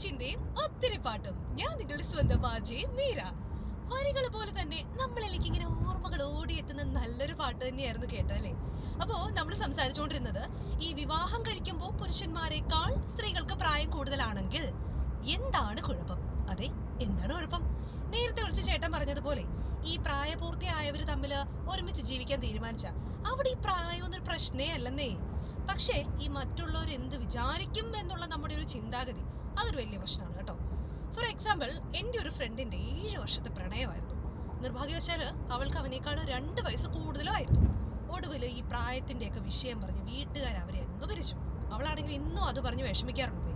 ചിന്തയും ഒത്തിരി പാട്ടും. ഞാൻ നിങ്ങളുടെ സ്വന്തം ആർജെ മീര. വരികൾ പോലെ തന്നെ നമ്മളിലേക്ക് ഇങ്ങനെ ഓർമ്മകൾ ഓടിയെത്തുന്ന നല്ലൊരു പാട്ട് തന്നെയായിരുന്നു കേട്ടല്ലേ. അപ്പോ നമ്മൾ സംസാരിച്ചുകൊണ്ടിരുന്നത് ഈ വിവാഹം കഴിക്കുമ്പോൾ പുരുഷന്മാരെക്കാൾ സ്ത്രീകൾക്ക് പ്രായം കൂടുതലാണെങ്കിൽ എന്താണ് കുഴപ്പം? അതെ, എന്താണ് കുഴപ്പം? നേരത്തെ വിളിച്ച ചേട്ടൻ പറഞ്ഞതുപോലെ ഈ പ്രായപൂർത്തിയായവര് തമ്മിൽ ഒരുമിച്ച് ജീവിക്കാൻ തീരുമാനിച്ച അവിടെ ഈ പ്രായം ഒന്നൊരു പ്രശ്നേ അല്ലെന്നേ. പക്ഷേ ഈ മറ്റുള്ളവർ എന്ത് വിചാരിക്കും എന്നുള്ള നമ്മുടെ ഒരു ചിന്താഗതി അതൊരു വലിയ പ്രശ്നമാണ് കേട്ടോ. ഫോർ എക്സാമ്പിൾ, എൻ്റെ ഒരു ഫ്രണ്ടിന്റെ 7 വർഷത്തെ പ്രണയമായിരുന്നു. നിർഭാഗ്യവശാല് അവൾക്ക് അവനേക്കാൾ 2 വയസ്സ് കൂടുതലായിരുന്നു. ഒടുവിൽ ഈ പ്രായത്തിന്റെയൊക്കെ വിഷയം പറഞ്ഞ് വീട്ടുകാർ അവരെ അങ്ങ് പിരിച്ചു. അവളാണെങ്കിൽ ഇന്നും അത് പറഞ്ഞ് വിഷമിക്കാറുണ്ട്.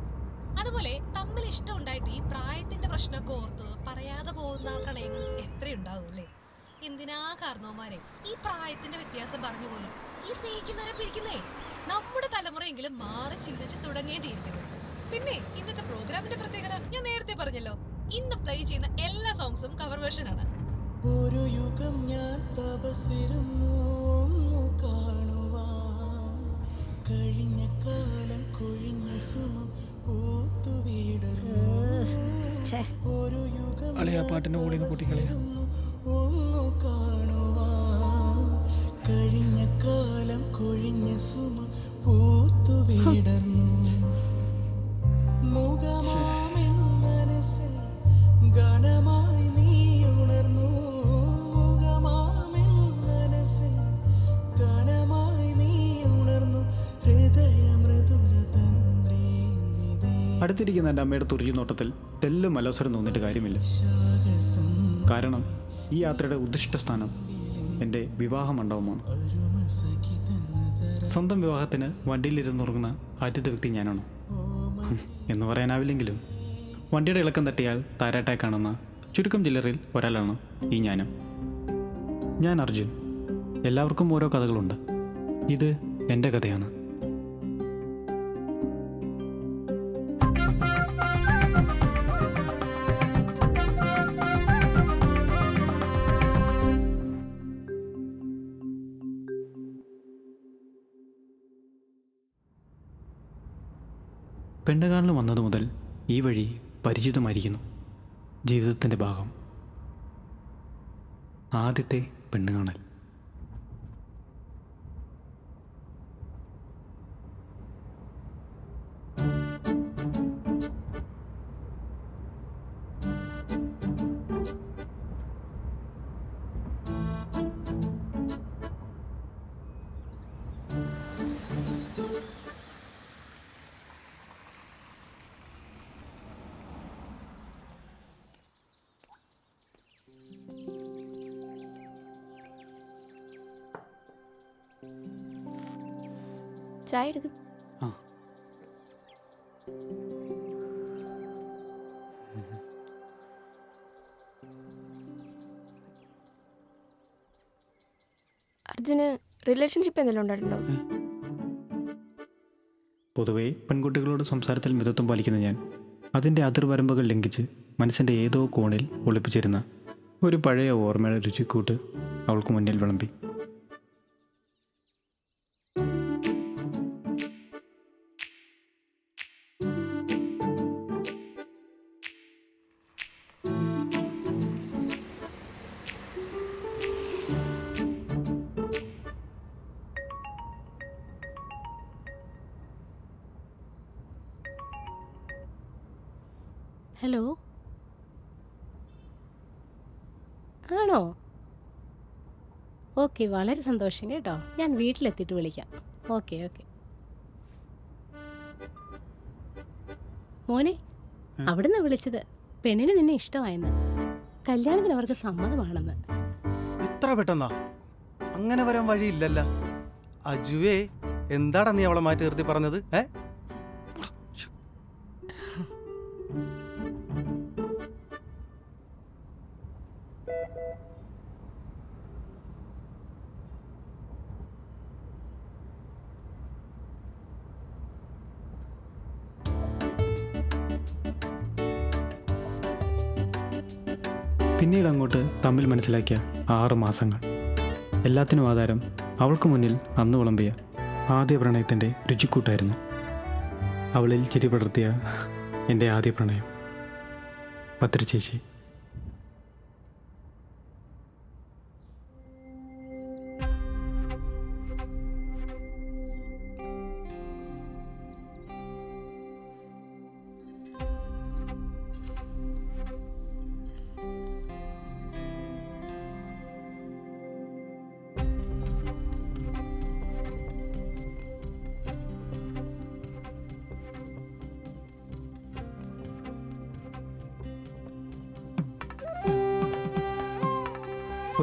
അതുപോലെ തമ്മിൽ ഇഷ്ടം ഉണ്ടായിട്ട് ഈ പ്രായത്തിന്റെ പ്രശ്നമൊക്കെ ഓർത്ത് പറയാതെ പോകുന്ന പ്രണയങ്ങൾ എത്രയുണ്ടാവും അല്ലേ? എന്തിനാ കാരണവന്മാരെ ഈ പ്രായത്തിന്റെ വ്യത്യാസം പറഞ്ഞു പോലും ഈ സ്നേഹിക്കുന്നവരെ പിരിക്കുന്നേ? നമ്മുടെ തലമുറയെങ്കിലും മാറി ചിന്തിച്ച് തുടങ്ങേണ്ടിയിരിക്കുന്നു. പിന്നെ ഇന്നത്തെ പ്രോഗ്രാമിന്റെ പ്രത്യേകത ഞാൻ നേരത്തെ പറഞ്ഞല്ലോ, ഇന്ന് പ്ലേ ചെയ്യുന്ന എല്ലാ സോങ്സും കവർ വേർഷൻ ആണ്. ഒരു യുഗം ഞാൻ തപസ്സിരുന്നു കാണുവാൻ, കഴിഞ്ഞ കാലം കൊഴിഞ്ഞ സുമം പൂത്തുവിടർന്നു. ഒരു യുഗം ഒന്നു കാണുവാൻ, കഴിഞ്ഞ കാലം കൊഴിഞ്ഞ സുമം പൂത്തുവിടർന്നു. മുഖമാമെൻ മനസ്സിൽ ഗാനമായി നീ ഉണർന്നു. മുഖമാമെൻ മനസ്സിൽ ഗാനമായി നീ ഉണർന്നു. ഹൃദയമൃദുലതന്ത്രേ. അടുത്തിരിക്കുന്ന എൻ്റെ അമ്മയുടെ തുറിച്ചു നോട്ടത്തിൽ തെല്ലും മലോസരം തോന്നിയിട്ട് കാര്യമില്ല. കാരണം ഈ യാത്രയുടെ ഉദ്ദിഷ്ട സ്ഥാനം എൻ്റെ വിവാഹ മണ്ഡപമാണ്. സ്വന്തം വിവാഹത്തിന് വണ്ടിയിലിരുന്നുറങ്ങുന്ന ആദ്യത്തെ വ്യക്തി ഞാനാണ് എന്ന് പറയാനാവില്ലെങ്കിലും വണ്ടിയുടെ ഇളക്കം തട്ടിയാൽ താരാട്ടായി കാണുന്ന ചുരുക്കം ചില്ലറിൽ ഒരാളാണ് ഈ ഞാനും. ഞാൻ അർജുൻ. എല്ലാവർക്കും ഓരോ കഥകളുണ്ട്. ഇത് എൻ്റെ കഥയാണ്. പെണ്ണുകാണൽ വന്നത് മുതൽ ഈ വഴി പരിചിതമായിരിക്കുന്നു. ജീവിതത്തിൻ്റെ ഭാഗം. ആദ്യത്തെ പെണ്ണുകാണൽ. ചായ എടുക്കും. അർജുന് റിലേഷൻഷിപ്പ് എന്തെങ്കിലും ഉണ്ടായിട്ടുണ്ടോ? പൊതുവേ പെൺകുട്ടികളോട് സംസാരത്തിൽ മിതത്വം പാലിക്കുന്ന ഞാൻ അതിൻ്റെ അതിർവരമ്പുകൾ ലംഘിച്ച് മനസ്സിൻ്റെ ഏതോ കോണിൽ ഒളിപ്പിച്ചിരുന്ന ഒരു പഴയ ഓർമ്മയുടെ രുചിക്കൂട്ട് അവൾക്ക് മുന്നിൽ വിളമ്പി. ഹലോ, ആണോ? ഓക്കെ, വളരെ സന്തോഷം കേട്ടോ. ഞാൻ വീട്ടിലെത്തിയിട്ട് വിളിക്കാം. Okay okay. മോനെ, അവിടുന്ന് വിളിച്ചത് പെണ്ണിന് നിന്നെ ഇഷ്ടമായെന്ന്. കല്യാണത്തിന് അവർക്ക് സമ്മതമാണെന്ന്. ഇത്ര പെട്ടെന്നാ? അങ്ങനെ വരാൻ വഴിയില്ലല്ലോ. അജുവേ, എന്താടാ നീ അവളെ മാറ്റി നിർത്തി പറഞ്ഞത്? പിന്നീട് അങ്ങോട്ട് തമ്മിൽ മനസ്സിലാക്കിയ 6 മാസങ്ങൾ. എല്ലാത്തിനും ആധാരം അവൾക്ക് മുന്നിൽ അന്ന് വിളമ്പിയ ആദ്യ പ്രണയത്തിൻ്റെ രുചിക്കൂട്ടായിരുന്നു. അവളിൽ ചിരി പടർത്തിയ എൻ്റെ ആദ്യ പ്രണയം പത്രി ചേച്ചി.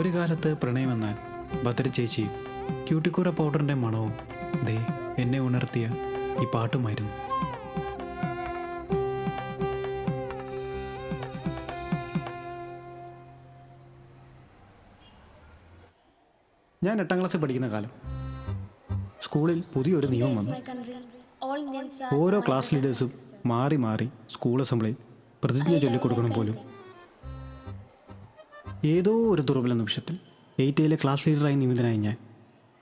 ഒരു കാലത്ത് പ്രണയമെന്നാൽ ഭദ്ര ചേച്ചിയും ക്യൂട്ടിക്കൂറ പൗഡറിൻ്റെ മണവും ദേ എന്നെ ഉണർത്തിയ ഈ പാട്ടുമായിരുന്നു. ഞാൻ 8ാം ക്ലാസ്സിൽ പഠിക്കുന്ന കാലം സ്കൂളിൽ പുതിയൊരു നിയമം വന്നു. ഓരോ ക്ലാസ് ലീഡേഴ്സും മാറി മാറി സ്കൂൾ അസംബ്ലിയിൽ പ്രതിജ്ഞ ചൊല്ലിക്കൊടുക്കണം പോലും. ഏതോ ഒരു ദുർബല നിമിഷത്തിൽ 8ലെ ക്ലാസ് ലീഡറായി നിയമിതനായി ഞാൻ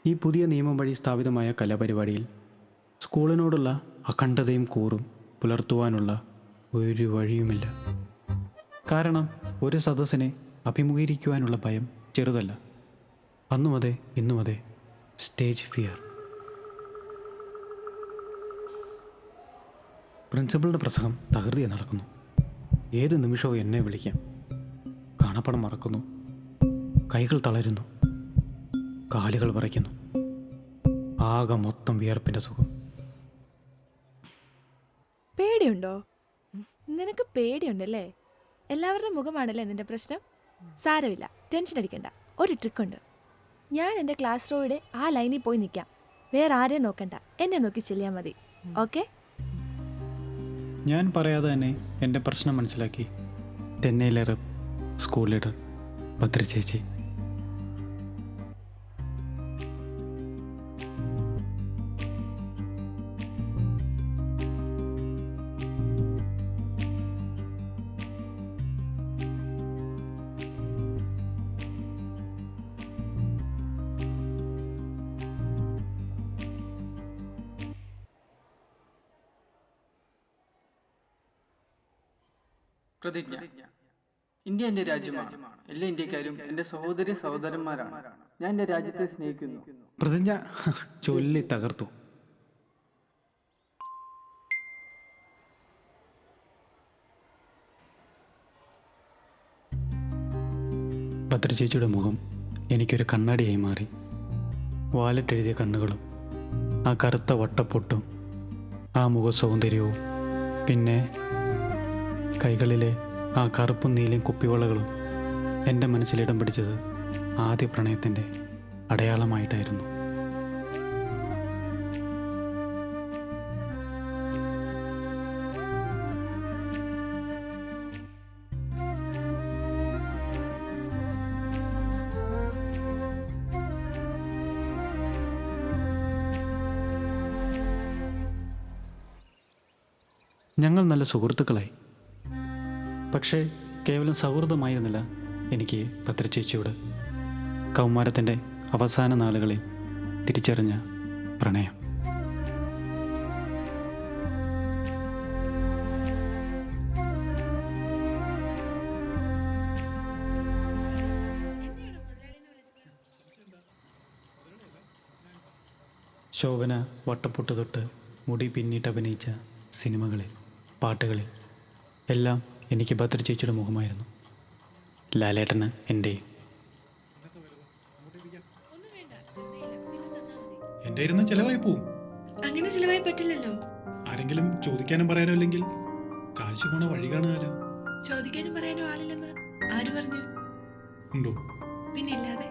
ഈ പുതിയ നിയമം വഴി സ്ഥാപിതമായ കലാപരിപാടിയിൽ സ്കൂളിനോടുള്ള അഖണ്ഡതയും കൂറും പുലർത്തുവാനുള്ള ഒരു വഴിയുമില്ല. കാരണം ഒരു സദസ്സിനെ അഭിമുഖീകരിക്കുവാനുള്ള ഭയം ചെറുതല്ല. അന്നും അതെ ഇന്നും അതെ, സ്റ്റേജ് ഫിയർ. പ്രിൻസിപ്പളുടെ പ്രസംഗം തകൃതിയായി നടക്കുന്നു. ഏത് നിമിഷവും എന്നെ വിളിക്കാം. കാണപ്പടം മറക്കുന്നു, കൈകൾ തളരുന്നു, കാലുകൾ വിറയ്ക്കുന്നു, ആകെ മൊത്തം വിയർപ്പിൻ്റെ സുഖം. പേടിയുണ്ടോ? നിനക്ക് പേടിയുണ്ടല്ലേ? എല്ലാവരുടെ മുഖമാണല്ലേ നിന്റെ പ്രശ്നം? സാരമില്ല, ടെൻഷൻ അടിക്കണ്ട. ഒരു ട്രിക്കുണ്ട്. ഞാൻ എൻ്റെ ക്ലാസ് റോയുടെ ആ ലൈനിൽ പോയി നിൽക്കാം. വേറെ ആരെയും നോക്കണ്ട, എന്നെ നോക്കി ചെല്ലിയാൽ മതി. ഓക്കെ? ഞാൻ പറയാതെ തന്നെ എൻ്റെ പ്രശ്നം മനസ്സിലാക്കി തെന്നയിലേറെ സ്കൂൾ ലീഡർ ഭദ്ര ചേച്ചി. പ്രതിജ്ഞ. ഇന്ത്യ എൻ്റെ രാജ്യമാണ്. എല്ലാ ഇന്ത്യക്കാരും എൻ്റെ സഹോദരി സഹോദരന്മാരാണ്. ഞാൻ എൻ്റെ രാജ്യത്തെ സ്നേഹിക്കുന്നു. പ്രതിജ്ഞ ചൊല്ലി തകർത്തു. ഭദ്ര ചേച്ചിയുടെ മുഖം എനിക്കൊരു കണ്ണാടിയായി മാറി. വാലറ്റെഴുതിയ കണ്ണുകളും ആ കറുത്ത വട്ടപ്പൊട്ടും ആ മുഖ സൗന്ദര്യവും പിന്നെ കൈകളിലെ ആ കറുപ്പും നീലയും കുപ്പിവളകളും എൻ്റെ മനസ്സിലിടം പിടിച്ചത് ആദ്യ പ്രണയത്തിൻ്റെ അടയാളമായിട്ടായിരുന്നു. ഞങ്ങൾ നല്ല സുഹൃത്തുക്കളായി. പക്ഷേ കേവലം സൗഹൃദമായിരുന്നില്ല എനിക്ക് ഭദ്ര ചേച്ചിയോട്. കൗമാരത്തിൻ്റെ അവസാന നാളുകളിൽ തിരിച്ചറിഞ്ഞ പ്രണയം. ശോഭന വട്ടപ്പൊട്ട് തൊട്ട് മുടി പിന്നിട്ട് അഭിനയിച്ച സിനിമകളിൽ, പാട്ടുകളിൽ എല്ലാം എനിക്ക് ഭദ്ര ചേച്ചിയുടെ മുഖമായിരുന്നു. ലാലേട്ടന് എൻ്റെയും. എൻ്റെ ഇരുന്ന് ചിലവായി പോവും. അങ്ങനെ ചിലവായി പറ്റില്ലല്ലോ. ആരെങ്കിലും ചോദിക്കാനും പറയാനും ഇല്ലെങ്കിൽ കാഴ്ച പോണ വഴി കാണുകയല്ലോ. ചോദിക്കാനും പറയാനും ആളില്ലെന്ന് ആര് പറഞ്ഞു? ഉണ്ടോ? പിന്നെ ഇല്ലാതെ.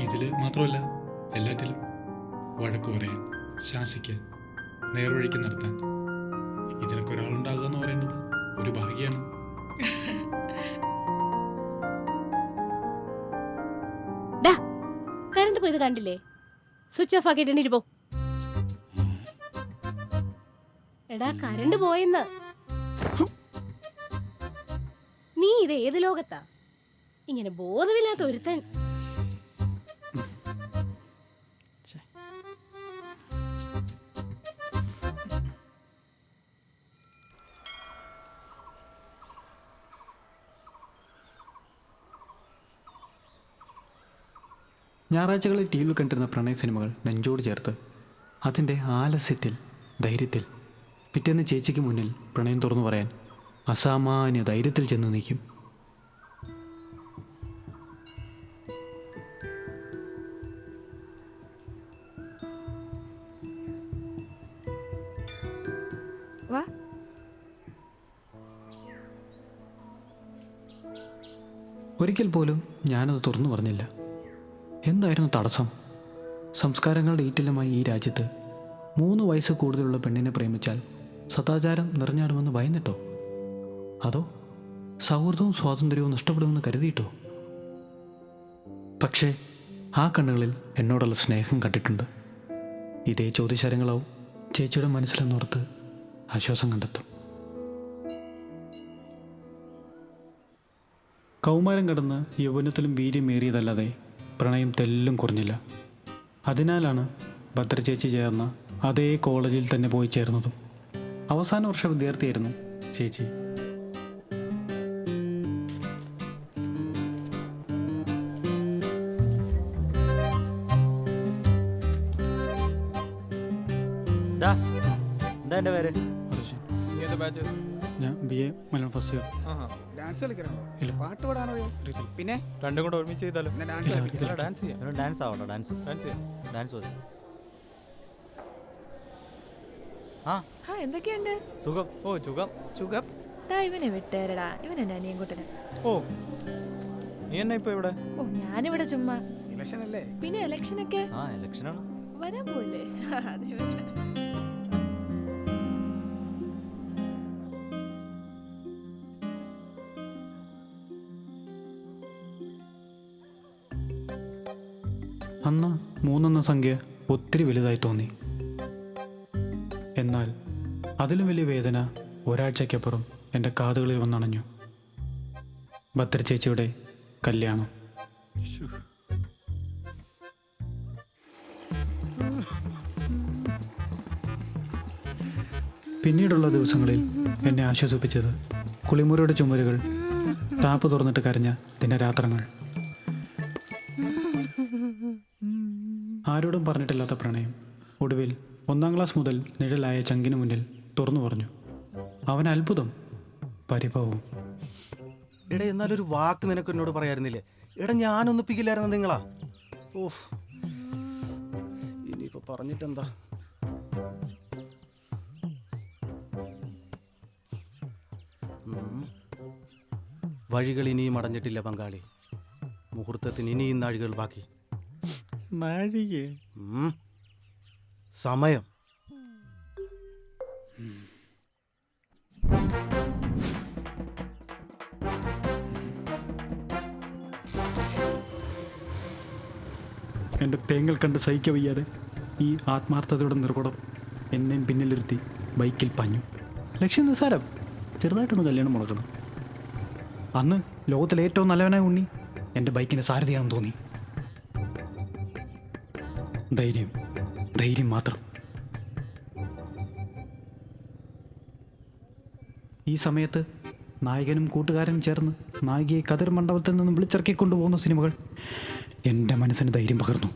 ഇതില് മാത്രമല്ല, എല്ലാറ്റിലും വഴക്ക് പറയാൻ, ശാസിക്കാൻ, നേർവഴിക്ക് നടത്താൻ ഇതിനൊക്കെ ഒരാളുണ്ടാകുക എന്ന് പറയുന്നത് ഒരു ഭാഗ്യമാണ്. കറണ്ട് പോയത് കണ്ടില്ലേ? സ്വിച്ച് ഓഫ് ആക്കിയിട്ട് എണീറ്റ് പോ. എടാ കറണ്ട് പോയെന്ന്. നീ ഇത് ഏത് ലോകത്താ? ഇങ്ങനെ ബോധമില്ലാത്ത ഒരുത്തൻ. ഞായറാഴ്ചകളിൽ ടി വിയിൽ കണ്ടിരുന്ന പ്രണയ സിനിമകൾ നെഞ്ചോട് ചേർത്ത് അതിൻ്റെ ആലസ്യത്തിൽ ധൈര്യത്തിൽ പിറ്റേന്ന് ചേച്ചിക്ക് മുന്നിൽ പ്രണയം തുറന്നു പറയാൻ അസാമാന്യ ധൈര്യത്തിൽ ചെന്ന് നിൽക്കും. വാ. ഒരിക്കൽ പോലും ഞാനത് തുറന്നു പറഞ്ഞില്ല. എന്തായിരുന്നു തടസ്സം? സംസ്കാരങ്ങളുടെ ഈറ്റില്ലമായി ഈ രാജ്യത്ത് 3 വയസ്സ് കൂടുതലുള്ള പെണ്ണിനെ പ്രേമിച്ചാൽ സദാചാരം നിറഞ്ഞാടുമെന്ന് ഭയന്നിട്ടോ? അതോ സൗഹൃദവും സ്വാതന്ത്ര്യവും നഷ്ടപ്പെടുമെന്ന് കരുതിയിട്ടോ? പക്ഷേ ആ കണ്ണുകളിൽ എന്നോടുള്ള സ്നേഹം കണ്ടിട്ടുണ്ട്. ഇതേ ചോദ്യശരങ്ങളാവും ചേച്ചിയുടെ മനസ്സിലെന്നോർത്ത് ആശ്വാസം കണ്ടെത്തും. കൗമാരം കടന്ന് യൗവനത്തിലും വീര്യമേറിയതല്ലാതെ പ്രണയം തെല്ലും കുറഞ്ഞില്ല. അതിനാലാണ് ഭദ്ര ചേച്ചി ചേർന്ന അതേ കോളേജിൽ തന്നെ പോയി ചേർന്നതും. അവസാന വർഷ വിദ്യാർത്ഥിയായിരുന്നു ചേച്ചി. എന്താ എൻ്റെ പേര്? ഞാൻ BA Malayalam first year. Dance കളിക്കണോ? ഇല്ല. പാട്ട് പാടാനോ? പിന്നെ രണ്ടും കൂടെ ഒരുമിച്ച് ചെയ്താലും ഡാൻസ് കളിക്കില്ല. ഡാൻസ് ചെയ്യാം. ഡാൻസ് ആവട്ടോ. ഡാൻസ് ഡാൻസ് മതി. ആ എന്തൊക്കെയുണ്ട്? സുഖം. ഓ സുഖം. സുഖം. ഇവനെ വിട്ടേരടാ, ഇവൻ എന്റെ അനിയൻകുട്ടന്. ഓ നീ എന്നാ ഇപ്പൊ ഇവിടെ? ഓ ഞാനിവിടെ ചുമ്മാ. ഇലക്ഷൻ അല്ലേ? പിന്നെ ഇലക്ഷനൊക്കെ ഇലക്ഷനാണ് വരാൻ പോലെ. അന്ന് 3 എന്ന സംഖ്യ ഒത്തിരി വലുതായി തോന്നി. എന്നാൽ അതിലും വലിയ വേദന ഒരാഴ്ചയ്ക്കപ്പുറം എൻ്റെ കാതുകളിൽ വന്നണഞ്ഞു. ഭദ്ര ചേച്ചിയുടെ കല്യാണം. പിന്നീടുള്ള ദിവസങ്ങളിൽ എന്നെ ആശ്വസിപ്പിച്ചത് കുളിമുറിയുടെ ചുമരുകൾ ടാപ്പ് തുറന്നിട്ട് കരഞ്ഞ ദിനരാത്രങ്ങൾ. ആരോടും പറഞ്ഞിട്ടില്ലാത്ത പ്രണയം ഒടുവിൽ 1-ാം ക്ലാസ് മുതൽ നിഴലായ ചങ്കിന് മുന്നിൽ തുറന്നു പറഞ്ഞു. അവൻ അത്ഭുതം, പരിഭവവും. എടാ എന്നാലൊരു വാക്ക് നിനക്ക് എന്നോട് പറയായിരുന്നില്ലേ? എടാ ഞാനൊന്നിപ്പിക്കില്ലായിരുന്നു നിങ്ങളാ. ഓഫ്, ഇനിയിപ്പോ പറഞ്ഞിട്ടെന്താ? വഴികൾ ഇനിയും അടഞ്ഞിട്ടില്ല പങ്കാളി. മുഹൂർത്തത്തിന് ഇനിയും നാഴികൾ ബാക്കി. സമയം. എൻ്റെ തേങ്ങൽ കണ്ട് സഹിക്ക വയ്യാതെ ഈ ആത്മാർത്ഥതയുടെ നിർകുടം എന്നെയും പിന്നിലിരുത്തി ബൈക്കിൽ പാഞ്ഞു. ലക്ഷ്യം നിസ്സാരം, ചെറുതായിട്ടൊന്ന് കല്യാണം മുടക്കണം. അന്ന് ലോകത്തിലെ ഏറ്റവും നല്ലവനായ ഉണ്ണി എൻ്റെ ബൈക്കിൻ്റെ സാരഥിയാണെന്ന് തോന്നി. ധൈര്യം മാത്രം. ഈ സമയത്ത് നായകനും കൂട്ടുകാരനും ചേർന്ന് നായികയെ കതിർ മണ്ഡപത്തിൽ നിന്നും വിളിച്ചിറക്കിക്കൊണ്ടുപോകുന്ന സിനിമകൾ എൻ്റെ മനസ്സിന് ധൈര്യം പകർന്നു.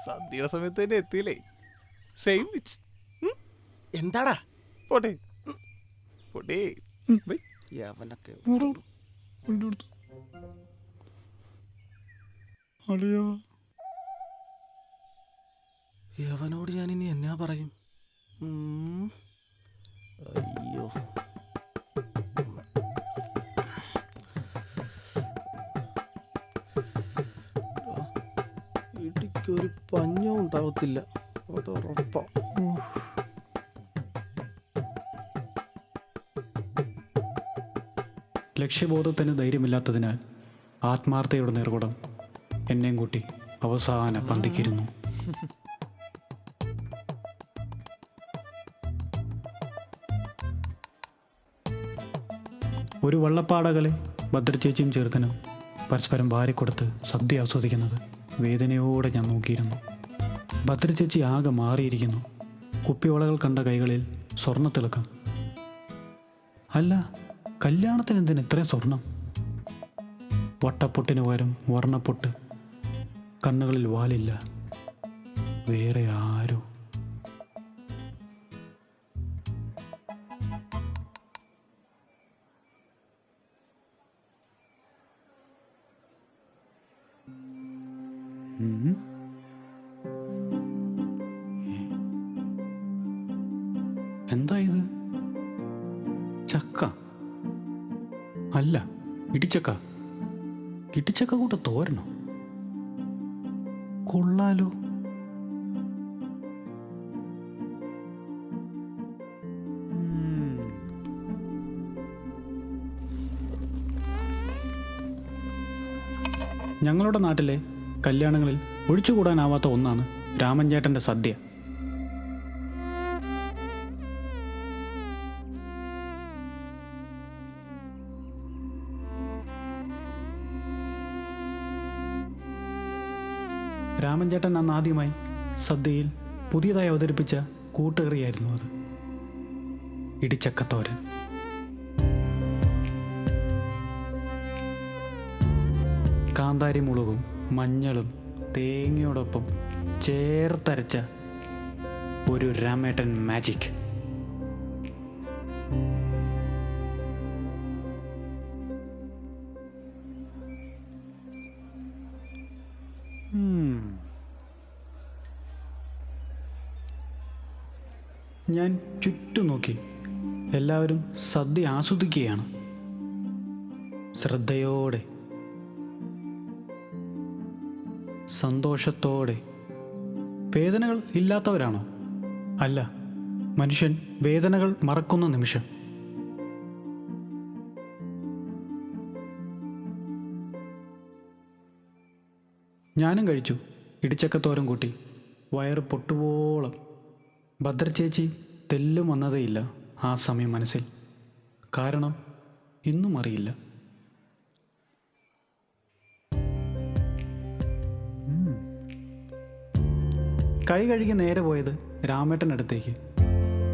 സദ്യയുടെ സമയത്ത് തന്നെ എത്തിയില്ലേ? സെയിം. എന്താടാ പോട്ടെ പോട്ടെ. അവനൊക്കെ യവനോട് ഞാൻ ഇനി എന്നാ പറയും? അയ്യോ, ഇടിക്കും. എനിക്കൊരു പഞ്ഞവും ഉണ്ടാവത്തില്ല, അത് ഉറപ്പാ. ലക്ഷ്യബോധത്തിന് ധൈര്യമില്ലാത്തതിനാൽ ആത്മാർത്ഥയുടെ നിറകുടം എന്നെയും കൂട്ടി അവസാന പന്തിക്കിരുന്നു. ഒരു വള്ളപ്പാടകലെ ഭദ്രചേച്ചിയും ചെറുക്കനും പരസ്പരം വാരിക്കൊടുത്ത് സദ്യ ആസ്വദിക്കുന്നത് വേദനയോടെ ഞാൻ നോക്കിയിരുന്നു. ഭദ്രചേച്ചി ആകെ മാറിയിരിക്കുന്നു. കുപ്പിവളകൾ കണ്ട കൈകളിൽ സ്വർണ്ണത്തിളക്കം. അല്ല, കല്യാണത്തിന് എന്തിന് ഇത്രയും സ്വർണം? വട്ടപ്പൊട്ടിന് പകരം വർണ്ണപ്പൊട്ട്. കണ്ണുകളിൽ വാലില്ല, വേറെ ആരോ. എന്താ ഇത്? ചക്ക അല്ല, ഇടിച്ചക്ക. ഇടിച്ചക്ക കൂട്ട തോരനോ? കൊള്ളാലോ. ഞങ്ങളുടെ നാട്ടിലെ കല്യാണങ്ങളിൽ ഒഴിച്ചുകൂടാനാവാത്ത ഒന്നാണ് രാമൻ ചേട്ടൻ്റെ സദ്യ. രാമൻ ചേട്ടൻ അന്ന് ആദ്യമായി സദ്യയിൽ പുതിയതായി അവതരിപ്പിച്ച കൂട്ടുകറിയായിരുന്നു അത്, ഇടിച്ചക്കത്തോരൻ. കാന്താരി മുളകും മഞ്ഞളും തേങ്ങയോടൊപ്പം ചേർത്തരച്ച ഒരു രാമേട്ടൻ മാജിക്. ഞാൻ ചുറ്റും നോക്കി. എല്ലാവരും സദ്യ ആസ്വദിക്കുകയാണ്, ശ്രദ്ധയോടെ, സന്തോഷത്തോടെ. വേദനകൾ ഇല്ലാത്തവരാണോ? അല്ല, മനുഷ്യൻ വേദനകൾ മറക്കുന്ന നിമിഷം. ഞാനും കഴിച്ചു ഇടിച്ചക്കത്തോരൻ കൂട്ടി, വയറ് പൊട്ടുവോളം. ഭദ്രചേച്ചി തെല്ലും വന്നതേയില്ല ആ സമയം മനസ്സിൽ. കാരണം ഇന്നും അറിയില്ല. കൈ കഴുകി നേരെ പോയത് രാമേട്ടനടുത്തേക്ക്.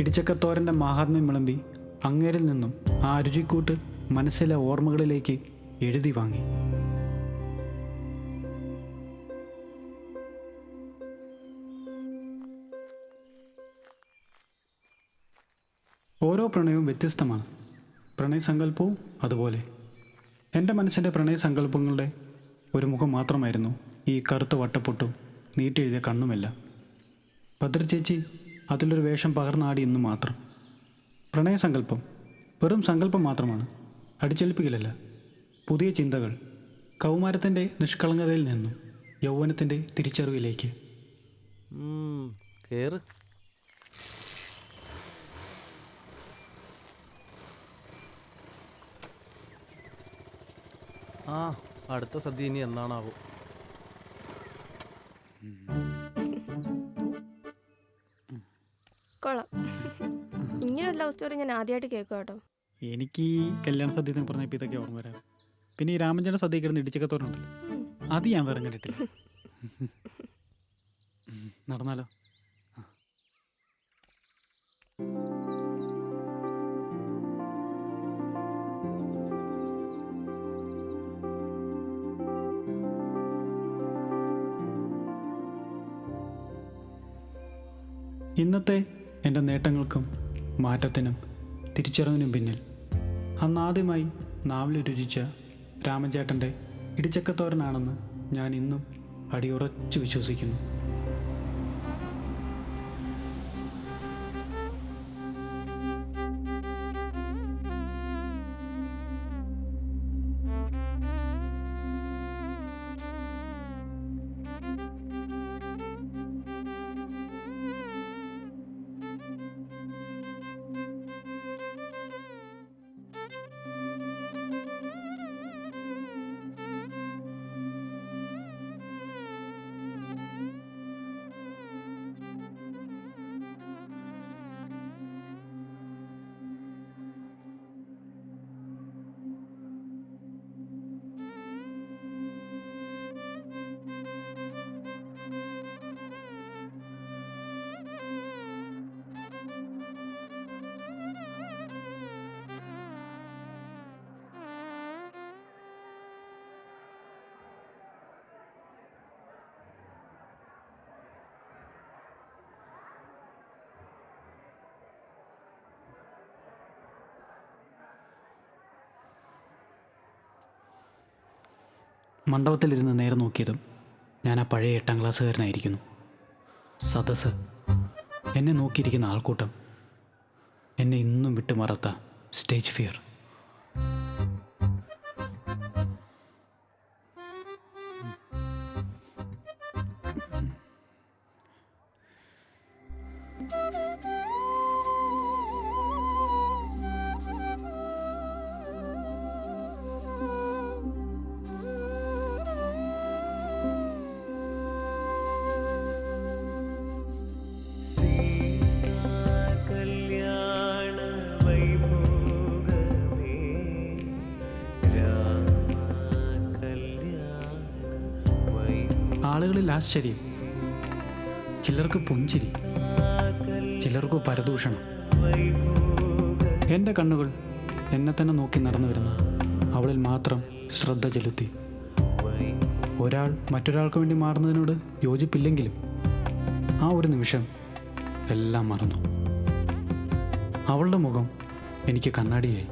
ഇടിച്ചക്കത്തോരൻ്റെ മാഹാത്മ്യം വിളമ്പി അങ്ങേരിൽ നിന്നും ആ രുചിക്കൂട്ട് മനസ്സിലെ ഓർമ്മകളിലേക്ക് എഴുതി വാങ്ങി. ഓരോ പ്രണയവും വ്യത്യസ്തമാണ്. പ്രണയസങ്കല്പവും അതുപോലെ. എൻ്റെ മനസ്സിൻ്റെ പ്രണയസങ്കല്പങ്ങളുടെ ഒരു മുഖം മാത്രമായിരുന്നു ഈ കറുത്ത വട്ടപ്പൊട്ടും നീട്ടിയെഴുതിയ കണ്ണുമെല്ലാം. ഭദ്രചേച്ചി അതിലൊരു വേഷം പകർന്നാടി എന്ന് മാത്രം. പ്രണയസങ്കല്പം വെറും സങ്കല്പം മാത്രമാണ്, അടിച്ചേൽപ്പിക്കലല്ല. പുതിയ ചിന്തകൾ, കൗമാരത്തിൻ്റെ നിഷ്കളങ്കതയിൽ നിന്നും യൗവനത്തിൻ്റെ തിരിച്ചറിവിലേക്ക്. കേറ്. ആ, അടുത്ത സദ്യ ഇനി എന്നാണാവോ? കൊള്ളാം. ഇങ്ങനെയുള്ള ലവ് സ്റ്റോറി ഞാൻ ആദ്യമായിട്ട് കേൾക്കുക കേട്ടോ. എനിക്ക് ഈ കല്യാണ സദ്യ എന്ന് പറഞ്ഞപ്പോൾ ഇതൊക്കെ ഓർമ്മ വരാം. പിന്നെ ഈ രാമഞ്ചേട്ടൻ സദ്യ കിടന്ന് ഇടിച്ചക്കത്തോരുണ്ടല്ലോ, അത് ഞാൻ വേറെ കണ്ടിട്ടില്ല. നടന്നാലോ? ഇന്നത്തെ എൻ്റെ നേട്ടങ്ങൾക്കും മാറ്റത്തിനും തിരിച്ചറിവിനും പിന്നിൽ അന്നാദ്യമായി നാവിൽ രുചിച്ച രാമചേട്ടൻ്റെ ഇടിച്ചക്കത്തോരനാണെന്ന് ഞാൻ ഇന്നും അടിയുറച്ച് വിശ്വസിക്കുന്നു. മണ്ഡപത്തിലിരുന്ന് നേരെ നോക്കിയതും ഞാൻ ആ പഴയ 8ാം ക്ലാസ്സുകാരനായിരിക്കുന്നു. സദസ്സ്, എന്നെ നോക്കിയിരിക്കുന്ന ആൾക്കൂട്ടം, എന്നെ ഇന്നും വിട്ടുമറത്ത സ്റ്റേജ് ഫിയർ. ആളുകളിൽ ആശ്ചര്യം, ചിലർക്ക് പുഞ്ചിരി, ചിലർക്ക് പരദൂഷണം. എൻ്റെ കണ്ണുകൾ എന്നെ തന്നെ നോക്കി നടന്നു വരുന്ന അവളിൽ മാത്രം ശ്രദ്ധ ചെലുത്തി. ഒരാൾ മറ്റൊരാൾക്ക് വേണ്ടി മാറുന്നതിനോട് യോജിപ്പില്ലെങ്കിലും ആ ഒരു നിമിഷം എല്ലാം മറന്നു. അവളുടെ മുഖം എനിക്ക് കണ്ണാടിയായി.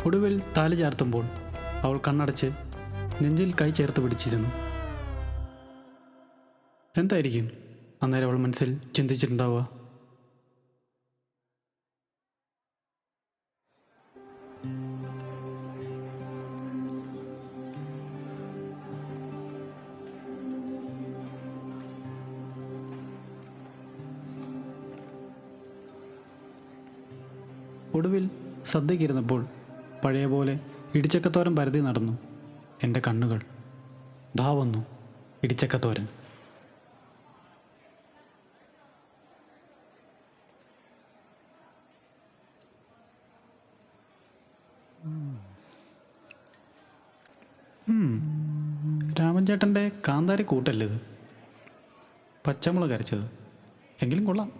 ഒടുവിൽ താലി ചാർത്തുമ്പോൾ അവൾ കണ്ണടച്ച് നെഞ്ചിൽ കൈ ചേർത്ത് പിടിച്ചിരുന്നു. എന്തായിരിക്കും അന്നേരം അവൾ മനസ്സിൽ ചിന്തിച്ചിട്ടുണ്ടാവുക? ഒടുവിൽ സദ്യക്കിരുന്നപ്പോൾ പഴയ പോലെ ഇടിച്ചക്കത്തോരൻ പരതി നടന്നു എൻ്റെ കണ്ണുകൾ. ദാ വന്നു ഇടിച്ചക്കത്തോരൻ. രാമൻ ചേട്ടൻ്റെ കാന്താരി കൂട്ടല്ലത്, പച്ചമുളക് അരച്ചത്. എങ്കിലും കൊള്ളാം.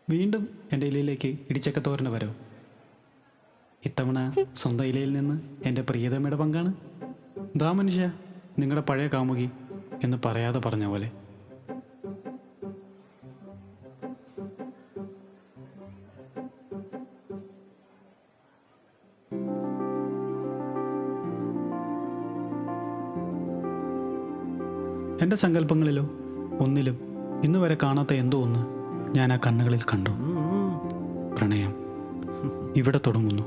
വീണ്ടും എൻ്റെ ഇലയിലേക്ക് ഇടിച്ചക്കത്തോരൻ്റെ വരവ്. ഇത്തവണ സ്വന്തം ഇലയിൽ നിന്ന് എൻ്റെ പ്രിയതമയുടെ പങ്കാണ്. ദാ മനുഷ്യ, നിങ്ങളുടെ പഴയ കാമുകി എന്ന് പറയാതെ പറഞ്ഞ പോലെ. എൻ്റെ സങ്കല്പങ്ങളിലോ ഒന്നിലും ഇന്നു വരെ കാണാത്ത എന്തോ ഒന്ന് ഞാൻ ആ കണ്ണുകളിൽ കണ്ടു. പ്രണയം ഇവിടെ തുടങ്ങുന്നു.